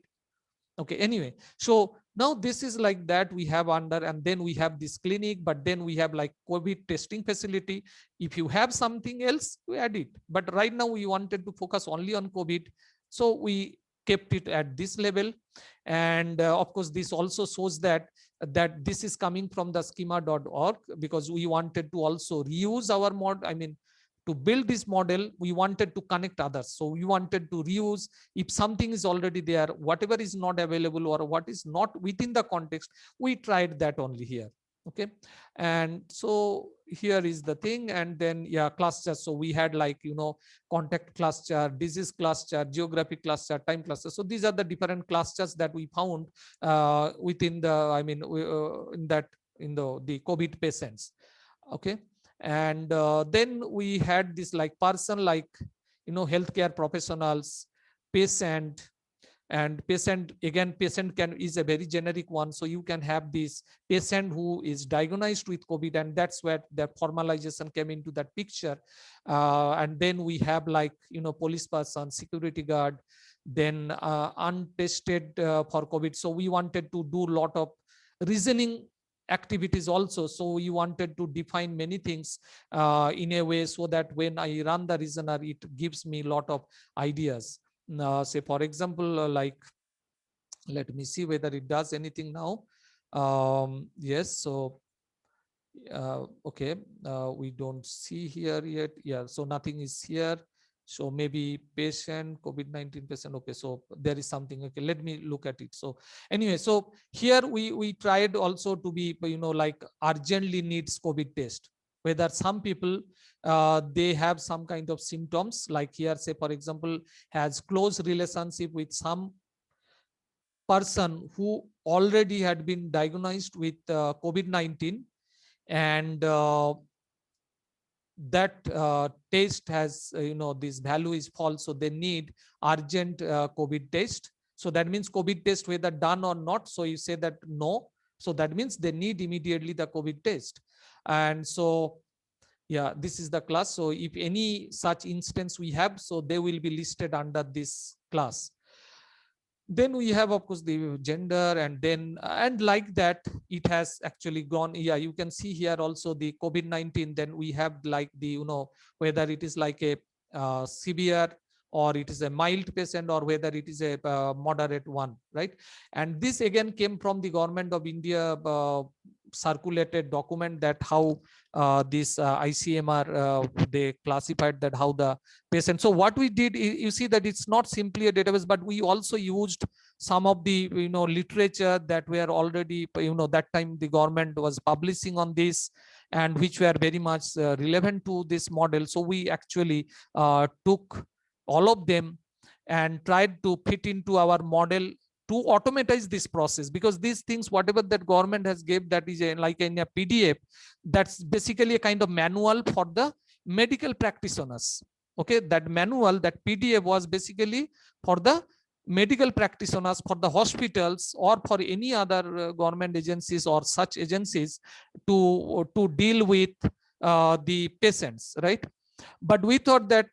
A: Okay, anyway, so now this is like that we have under, and then we have this clinic, but then we have like COVID testing facility. If you have something else, we add it, but right now we wanted to focus only on COVID, so we kept it at this level. And of course, this also shows that this is coming from the schema.org, because we wanted to also reuse our mod. I mean, to build this model, we wanted to connect others. So we wanted to reuse, if something is already there, whatever is not available or what is not within the context, we tried that only here. Okay. And so here is the thing. And then, yeah, clusters. So we had like, contact cluster, disease cluster, geographic cluster, time cluster. So these are the different clusters that we found within the, I mean, in the COVID patients. Okay. And then we had this like person, like healthcare professionals, patient, And patient, again, patient is a very generic one. So you can have this patient who is diagnosed with COVID, and that's where the formalization came into that picture. And then we have, like, police person, security guard, then untested for COVID. So we wanted to do a lot of reasoning activities also. So we wanted to define many things in a way so that when I run the reasoner, it gives me a lot of ideas. Say, for example, like, let me see whether it does anything now. Yes, so okay, we don't see here yet. Yeah, so nothing is here. So maybe patient, COVID-19 patient. Okay, so there is something. Okay, let me look at it. So anyway, so here we tried also to be, like, urgently needs COVID test. Whether some people, they have some kind of symptoms, like here, say, for example, has close relationship with some person who already had been diagnosed with COVID-19, and that test has, this value is false, so they need urgent COVID test. So that means COVID test, whether done or not, so you say that no, so that means they need immediately the COVID test. And so, yeah, this is the class. So if any such instance we have, so they will be listed under this class. Then we have, of course, the gender, and then and like that it has actually gone. Yeah, you can see here also the COVID-19. Then we have, like, the, whether it is like a severe, or it is a mild patient, or whether it is a moderate one, right? And this again came from the Government of India circulated document, that how this ICMR, they classified that how the patient. So what we did, you see that it's not simply a database, but we also used some of the, literature that were already, that time the government was publishing on this, and which were very much relevant to this model. So we actually took all of them and tried to fit into our model to automatize this process, because these things, whatever that government has gave, that is like in a PDF, that's basically a kind of manual for the medical practitioners. Okay, that manual, that PDF was basically for the medical practitioners, for the hospitals, or for any other government agencies or such agencies to deal with the patients, right? But we thought that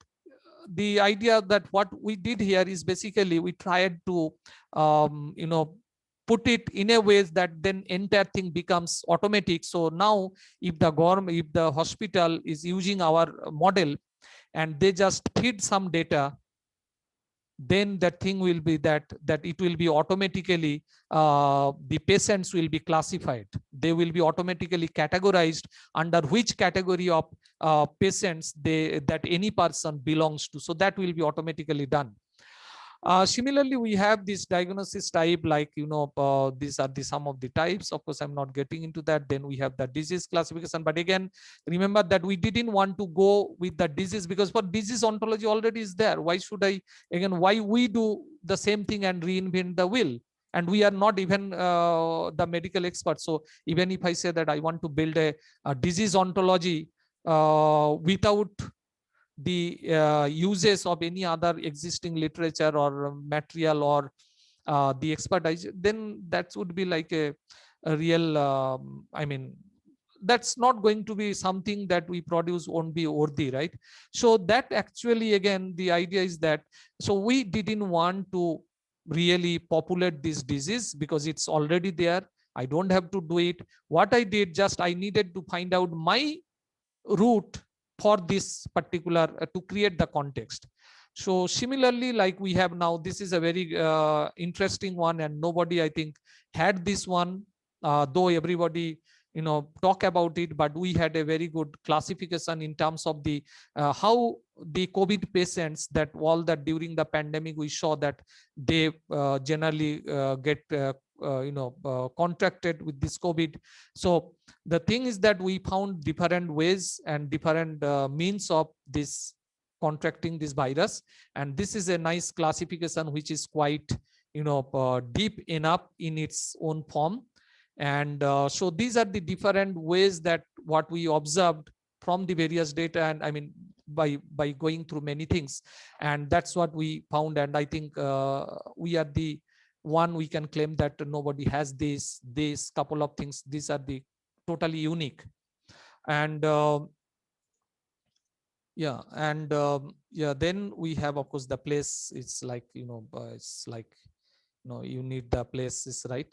A: the idea that what we did here is basically we tried to put it in a way that then entire thing becomes automatic. So now if the government, if the hospital is using our model, and they just feed some data, then that thing will be that it will be automatically, the patients will be classified. They will be automatically categorized under which category of patients that any person belongs to. So that will be automatically done. Similarly, we have this diagnosis type, like, these are the some of the types. Of course, I'm not getting into that. Then we have the disease classification. But again, remember that we didn't want to go with the disease, because for disease ontology already is there. Why should I, again, why we do the same thing and reinvent the wheel? And we are not even the medical experts. So even if I say that I want to build a disease ontology without the uses of any other existing literature or material, or the expertise, then that would be like a real, I mean, that's not going to be something that we produce won't be worthy, right? So that actually, again, the idea is that, so we didn't want to really populate this disease, because it's already there. I don't have to do it. What I did, just I needed to find out my route for this particular, to create the context. So similarly, like we have now, this is a very interesting one, and nobody, I think, had this one, though everybody talk about it, but we had a very good classification in terms of the how the COVID patients, that all that during the pandemic we saw that they generally get contracted with this COVID. So the thing is that we found different ways and different means of this contracting this virus, and this is a nice classification which is quite deep enough in its own form. And so these are the different ways that what we observed from the various data. And I mean, by going through many things, and that's what we found. And I think we are the one we can claim that nobody has this couple of things. These are the totally unique. And yeah, and yeah, then we have, of course, the place. It's like, it's like, you need the places, right?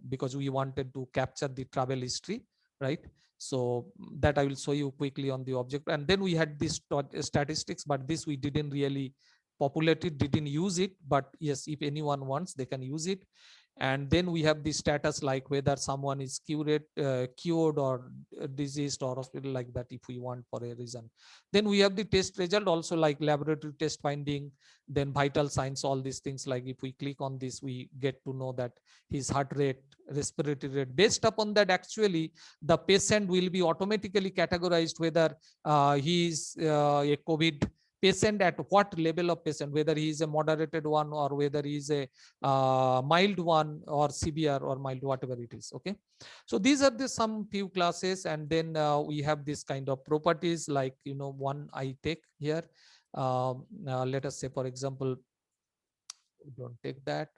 A: Because we wanted to capture the travel history, right? So that I will show you quickly on the object. And then we had this statistics, but this we didn't really populate it, didn't use it, but yes, if anyone wants, they can use it. And then we have the status, like whether someone is cured or diseased or hospital, like that, if we want for a reason. Then we have the test result also, like laboratory test finding, then vital signs, all these things. Like if we click on this, we get to know that his heart rate, respiratory rate. Based upon that, actually the patient will be automatically categorized whether he is a COVID patient, at what level of patient, whether he is a moderated one or whether he is a mild one or severe or mild, whatever it is. Okay, so these are the some few classes. And then we have this kind of properties, like one I take here. Let us say, for example, we don't take that.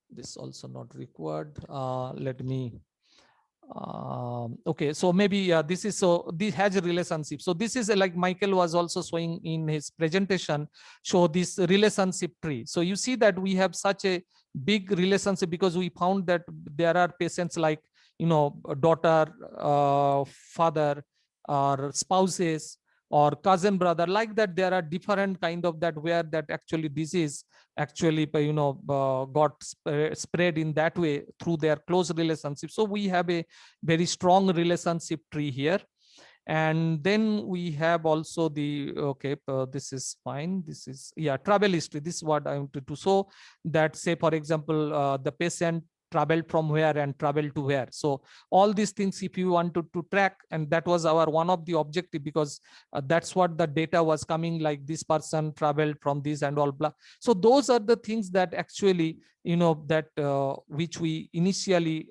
A: This also not required. Let me okay, so maybe this is, so this has a relationship. So this is like Michael was also showing in his presentation, show this relationship tree. So you see that we have such a big relationship, because we found that there are patients like a daughter, father, or spouses, or cousin, brother, like that. There are different kind of that, where that actually disease actually got spread in that way through their close relationship. So we have a very strong relationship tree here. And then we have also the, okay, this is fine, this is, yeah, travel history. This is what I want to show, that say, for example, the patient traveled from where and traveled to where. So all these things, if you want to track, and that was our one of the objective, because that's what the data was coming, like this person traveled from this and all blah. So those are the things that actually that which we initially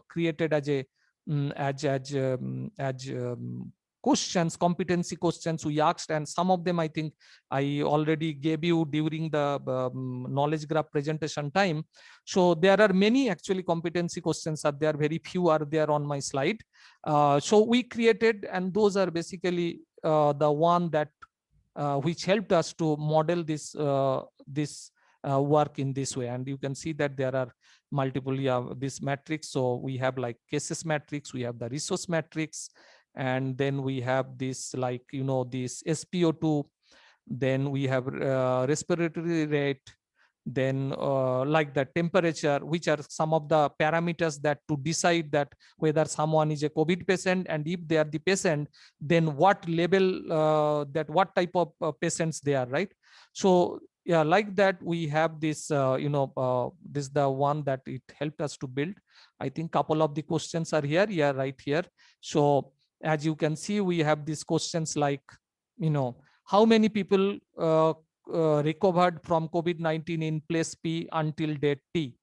A: created as a questions, competency questions we asked. And some of them I think I already gave you during the knowledge graph presentation time. So there are many actually competency questions are there, very few are there on my slide. So we created, and those are basically the one that which helped us to model this work in this way. And you can see that there are multiple this matrix. So we have like cases matrix, we have the resource matrix, and then we have this, like this SpO2, then we have respiratory rate, then like the temperature, which are some of the parameters that to decide that whether someone is a COVID patient, and if they are the patient, then what level, that what type of patients they are, right? So yeah, like that we have this this is the one that it helped us to build. I think couple of the questions are here, yeah, right here. So as you can see, we have these questions like how many people recovered from COVID-19 in place P until date T?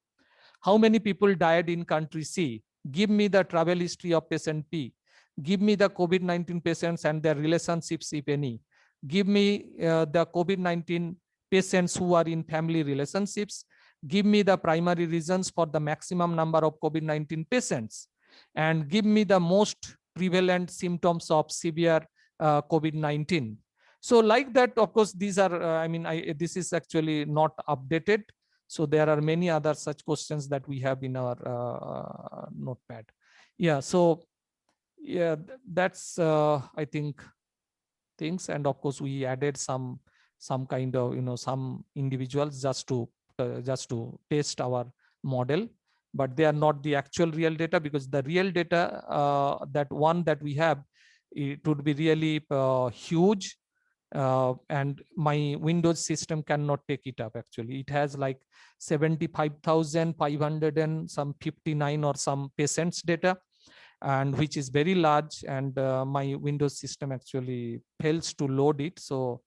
A: How many people died in country C? Give me the travel history of patient P. Give me the COVID-19 patients and their relationships, if any. Give me the COVID-19 patients who are in family relationships. Give me the primary reasons for the maximum number of COVID-19 patients. And give me the most prevalent symptoms of severe COVID-19. So like that, of course, these are, this is actually not updated. So there are many other such questions that we have in our notepad. Yeah, so yeah, that's I think things. And of course, we added some kind of some individuals just to test our model, but they are not the actual real data, because the real data that one that we have, it would be really huge. And my Windows system cannot take it up. Actually, it has like 75,500 and some 59 or some patients data, and which is very large, and my Windows system actually fails to load it. So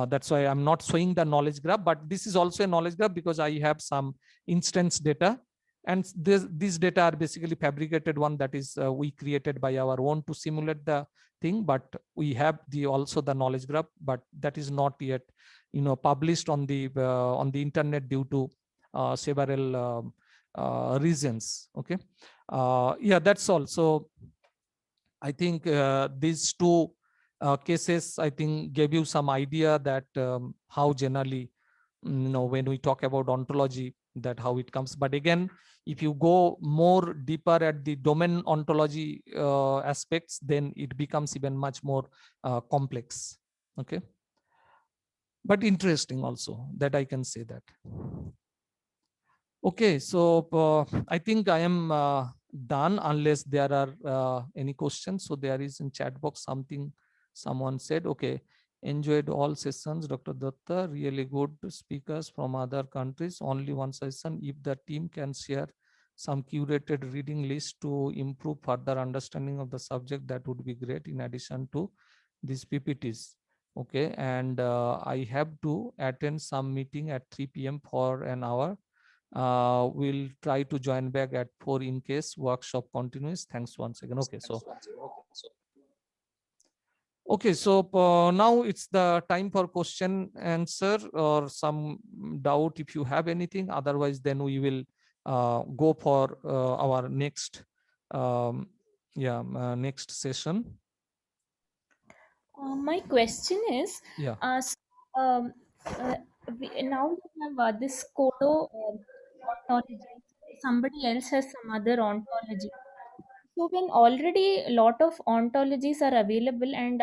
A: that's why I'm not showing the knowledge graph, but this is also a knowledge graph, because I have some instance data And these data are basically fabricated one that is we created by our own to simulate the thing, but we have also the knowledge graph, but that is not yet published on the internet due to several reasons. Okay, yeah, that's all. So I think these two cases, I think, gave you some idea that how generally, when we talk about ontology, that how it comes. But again, if you go more deeper at the domain ontology aspects, then it becomes even much more complex. Okay, but interesting also, that I can say that. Okay, so I think I am done unless there are any questions. So there is in chat box something someone said. Okay, enjoyed all sessions, Dr. Datta. Really good speakers from other countries. Only one session. If the team can share some curated reading list to improve further understanding of the subject, that would be great. In addition to these PPTs. Okay, and I have to attend some meeting at 3 p.m. for an hour. We'll try to join back at 4 in case workshop continues. Thanks once again. Okay, so now it's the time for question answer or some doubt if you have anything. Otherwise, then we will go for our next next session.
B: My question is,
A: Yeah.
B: so, um, now we have this Kodo ontology. Somebody else has some other ontology. So when already a lot of ontologies are available, and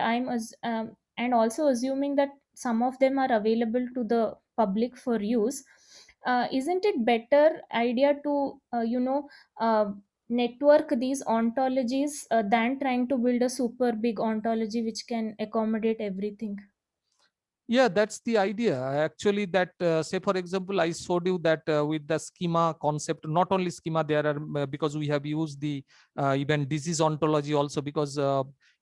B: and also assuming that some of them are available to the public for use, isn't it better idea to uh, network these ontologies than trying to build a super big ontology which can accommodate everything?
A: Yeah, that's the idea. Actually, that say for example, I showed you that with the schema concept, not only schema, there are because we have used the even disease ontology also, because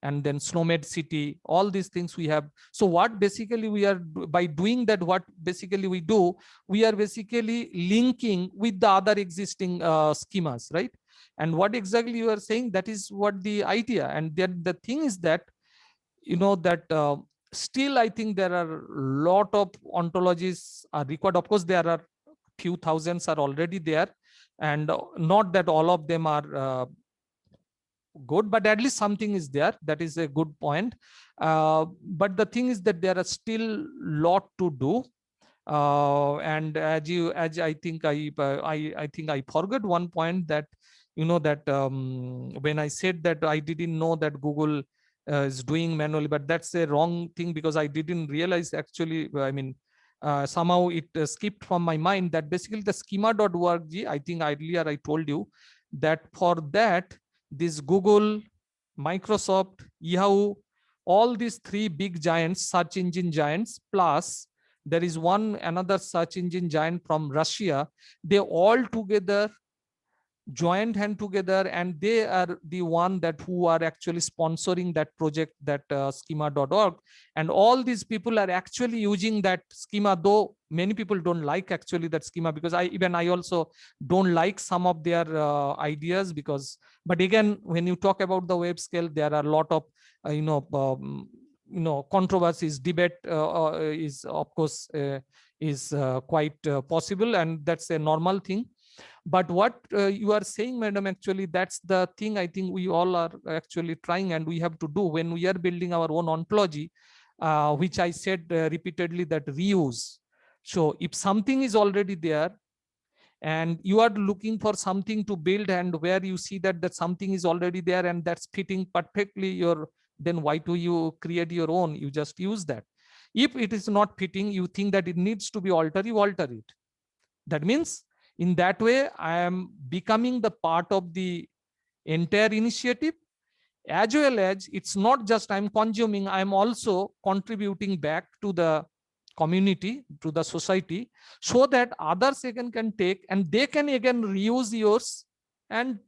A: and then SNOMED city, all these things we have. So what basically we are by doing that, what basically we do, we are basically linking with the other existing schemas, right? And what exactly you are saying, that is what the idea. And then the thing is that that still I think there are lot of ontologies are required. Of course there are few thousands are already there, and not that all of them are good, but at least something is there. That is a good point. But the thing is that there are still lot to do. And as I think I think I forgot one point, that that when I said that I didn't know that Google is doing manually, but that's a wrong thing, because I didn't realize actually. I mean, somehow it skipped from my mind that basically the schema.org, I think earlier I told you that for that, this Google, Microsoft, Yahoo, all these three big giants, search engine giants, plus there is one another search engine giant from Russia. They all together joined hand together, and they are the one that who are actually sponsoring that project, that schema.org. And all these people are actually using that schema, though many people don't like actually that schema, because I also don't like some of their ideas, because but again, when you talk about the web scale, there are a lot of controversies, debate is of course is quite possible, and that's a normal thing. But what you are saying, madam, actually that's the thing I think we all are actually trying, and we have to do when we are building our own ontology, which I said repeatedly, that reuse. So if something is already there and you are looking for something to build, and where you see that something is already there and that's fitting perfectly your, then why do you create your own? You just use that. If it is not fitting, you think that it needs to be altered, you alter it. That means in that way, I am becoming the part of the entire initiative, as well as it's not just I'm consuming, I'm also contributing back to the community, to the society, so that others again can take and they can again reuse yours, and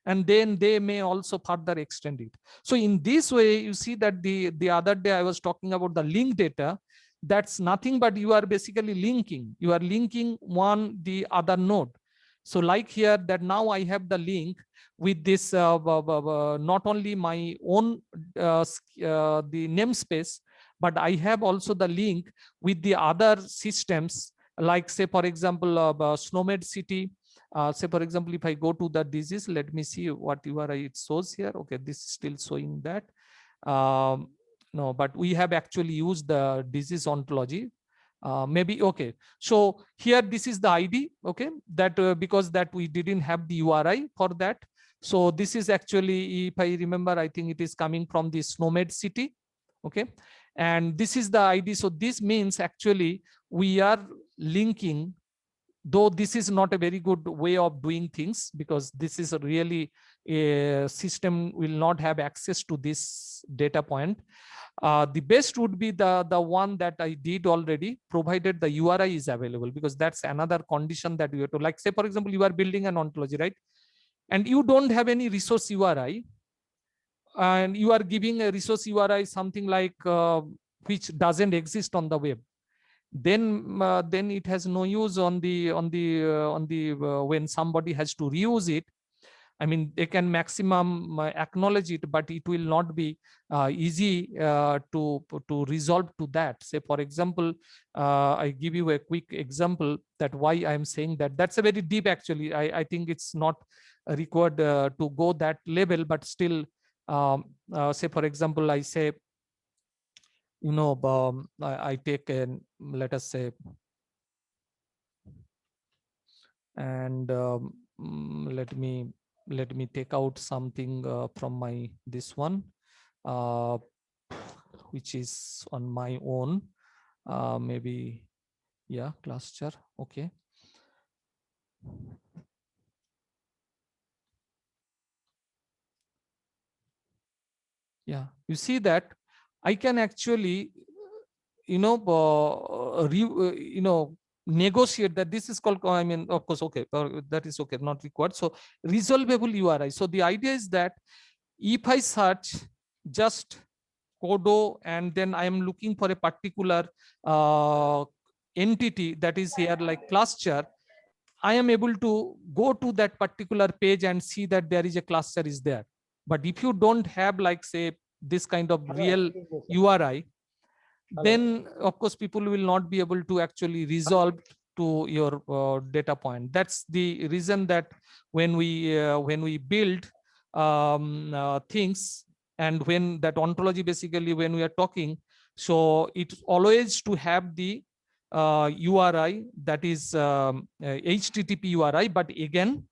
A: and then they may also further extend it. So in this way, you see that the other day I was talking about the link data. that's nothing but you are basically linking. You are linking one the other node. So like here that now I have the link with this not only my own the namespace, but I have also the link with the other systems, like say for example Snowmed City. Say for example, if I go to the disease, let me see what URI it shows here. Okay, this is still showing that. No, but we have actually used the disease ontology. Maybe okay. So here this is the ID. Okay, that because that we didn't have the URI for that. So this is actually, if I remember, I think it is coming from the Snowmed City. Okay, and this is the ID. So this means actually we are linking, though this is not a very good way of doing things, because this is really a system will not have access to this data point. The best would be the one that I did already, provided the URI is available, because that's another condition that you have to, like say for example, you are building an ontology, right? And you don't have any resource URI, and you are giving a resource URI something like which doesn't exist on the web, then it has no use on the when somebody has to reuse it. I mean, they can maximum acknowledge it, but it will not be easy to resolve to that. Say, for example, I give you a quick example that why I'm saying that. That's a very deep, actually. I think it's not required to go that level, but still, say, for example, I say, I take an, let us say, and let me take out something from my this one, uh, which is on my own, maybe, yeah, cluster. Okay. Yeah, you see that I can actually, negotiate that. This is called, I mean, of course, okay, that is okay, not required. So resolvable URI. So the idea is that if I search just Kodo and then I am looking for a particular entity that is here like cluster, I am able to go to that particular page and see that there is a cluster is there. But if you don't have, like say, this kind of real URI, then of course people will not be able to actually resolve to your data point. That's the reason that when we build things, and when that ontology, basically when we are talking, so it's always to have the URI, that is HTTP URI. But again,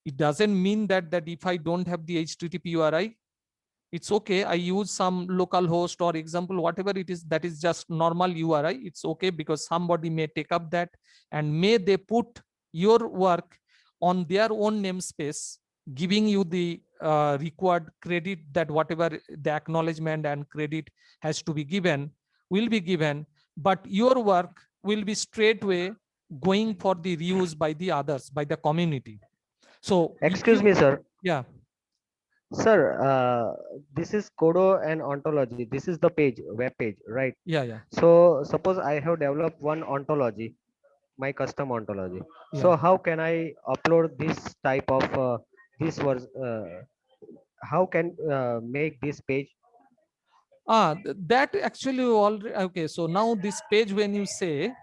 A: it doesn't mean that if I don't have the HTTP URI, it's okay, I use some local host or example, whatever it is, that is just normal URI. It's okay, because somebody may take up that and may they put your work on their own namespace, giving you the required credit, that whatever the acknowledgement and credit has to be given will be given, but your work will be straightway going for the reuse by the others, by the community. So
C: Excuse me, sir.
A: yeah.
C: Sir, this is Kodo and ontology. This is the page, web page, right?
A: Yeah.
C: So suppose I have developed one ontology, my custom ontology.
A: Yeah.
C: So how can I upload this type of this was how can make this page?
A: That actually already okay. So now this page, when you say,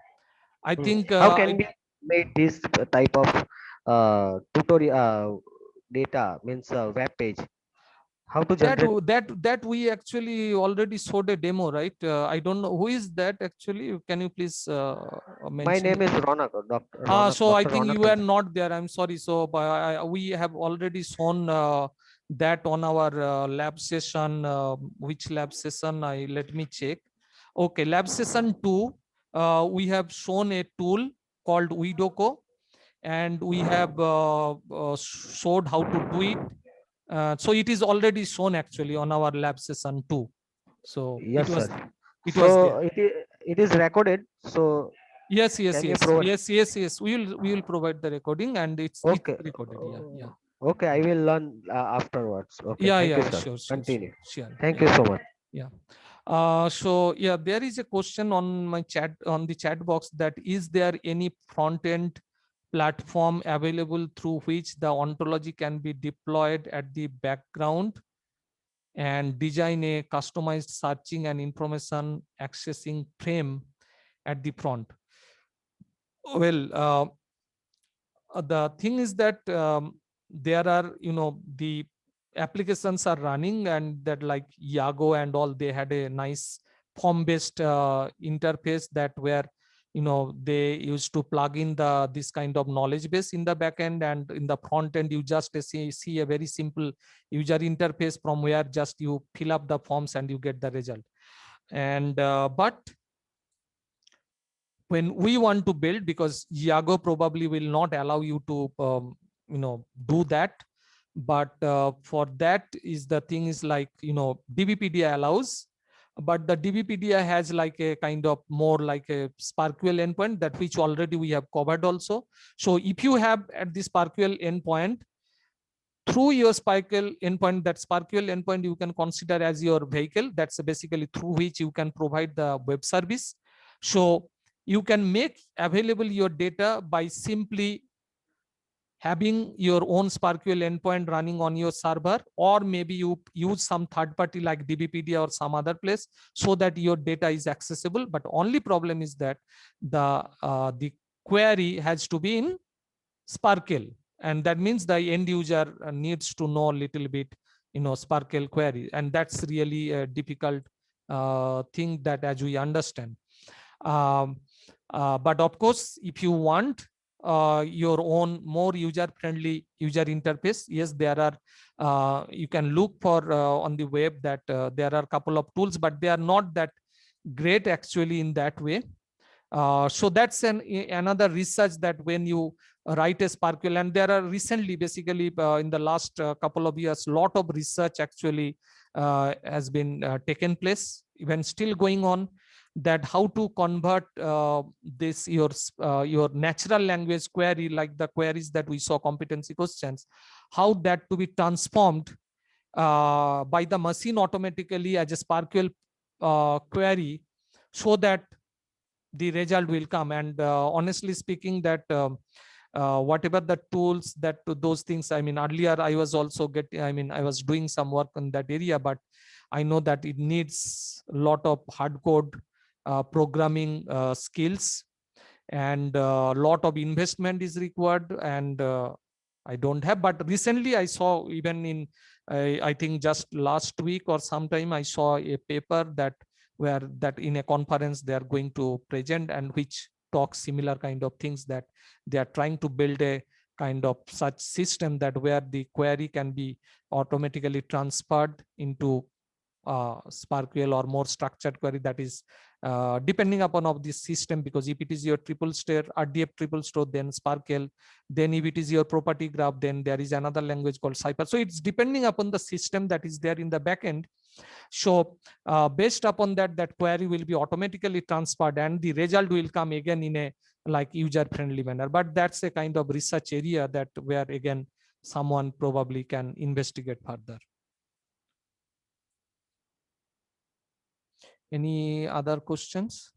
A: I think
C: How can we make this type of tutorial data means web page? How to
A: that
C: generate?
A: that we actually already showed a demo, right? I don't know who is that actually. Can you please
C: My
A: mention?
C: name is Ronak, Dr. Ronak,
A: So I
C: Dr.
A: think
C: Ronak.
A: you are not there. I'm sorry. So we have already shown that on our lab session. Which lab session? Let me check. Okay, lab session 2. We have shown a tool called Widoko, and we have showed how to do it. So it is already shown actually on our lab session 2. So
C: Yes, sir.
A: it was there.
C: So it is recorded. So
A: Yes.
C: can you provide?
A: Yes. We will provide the recording, and it's
C: Okay.
A: recorded. Yeah.
C: Okay, I will learn afterwards. Okay, thank you, sir.
A: Sure.
C: Continue.
A: Sure.
C: Thank
A: Yeah.
C: you so much.
A: Yeah. So yeah, there is a question on my chat, on the chat box, that is there any front end platform available through which the ontology can be deployed at the background and design a customized searching and information accessing frame at the front? Well, the thing is that there are, the applications are running, and that like Yago and all, they had a nice form based interface that where they used to plug in this kind of knowledge base in the backend, and in the front end you just see a very simple user interface from where just you fill up the forms and you get the result. And but when we want to build, because Yago probably will not allow you to do that, but for that is the thing is like DBpedia allows, but the DBpedia has like a kind of more like a SparkQL endpoint, that which already we have covered also. So if you have at the SparkQL endpoint, through your SparkQL endpoint, that SparkQL endpoint you can consider as your vehicle. That's basically through which you can provide the web service. So you can make available your data by simply having your own SparkQL endpoint running on your server, or maybe you use some third party like DBpedia or some other place, so that your data is accessible. But only problem is that the query has to be in SparkQL, and that means the end user needs to know a little bit SparkQL query, and that's really a difficult thing, that as we understand. But of course, if you want your own more user friendly user interface, yes, there are you can look for on the web, that there are a couple of tools, but they are not that great actually in that way. So that's another research, that when you write a SparkQL, and there are recently, basically in the last couple of years, lot of research actually has been taken place, even still going on, that how to convert this your natural language query, like the queries that we saw, competency questions, how that to be transformed by the machine automatically as a SparkQL query, so that the result will come. And honestly speaking, that whatever the tools, that those things, I mean, earlier I was also I was doing some work in that area, but I know that it needs a lot of hard code programming skills, and a lot of investment is required, and I don't have. But recently I saw, even in I think just last week or sometime, I saw a paper that where that in a conference they are going to present, and which talks similar kind of things, that they are trying to build a kind of such system, that where the query can be automatically transferred into SparkQL or more structured query, that is depending upon of this system. Because if it is your triple store, RDF triple store, then SparkQL. Then if it is your property graph, then there is another language called Cypher. So it's depending upon the system that is there in the backend. So based upon that, that query will be automatically transferred, and the result will come again in a like user friendly manner. But that's a kind of research area that where again someone probably can investigate further. Any other questions?